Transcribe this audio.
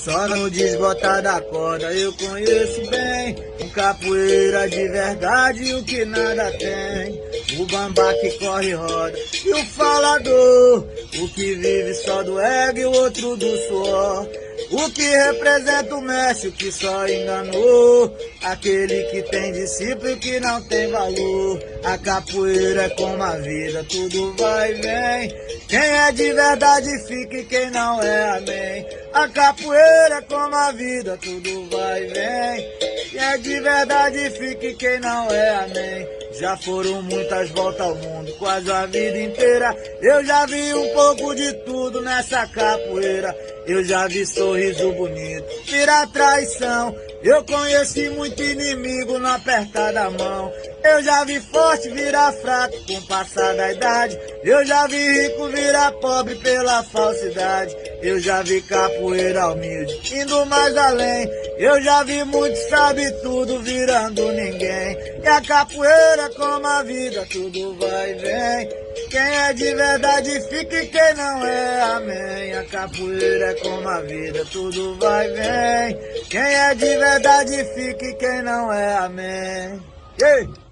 Só no desbotar da corda eu conheço bem um capoeira de verdade, o que nada tem. O bambá que corre e roda e o falador, o que vive só do ego e o outro do suor. O que representa o mestre, o que só enganou, aquele que tem discípulo e que não tem valor. A capoeira é como a vida, tudo vai e vem. Quem é de verdade fica e quem não é, amém. A capoeira é como a vida, tudo vai e vem. Quem é de verdade fica e quem não é, amém. Já foram muitas voltas ao mundo, quase a vida inteira. Eu já vi um pouco de tudo nessa capoeira. Eu já vi sorriso bonito virar traição. Eu conheci muito inimigo no apertar da mão. Eu já vi forte virar fraco com o passar da idade. Eu já vi rico virar pobre pela falsidade. Eu já vi capoeira humilde indo mais além. Eu já vi muito sabe tudo virando ninguém. E a capoeira como a vida, tudo vai e vem. Quem é de verdade fica e quem não é, amém. A capoeira é como a vida, tudo vai e vem. Quem é de verdade fica e quem não é, amém. Ei!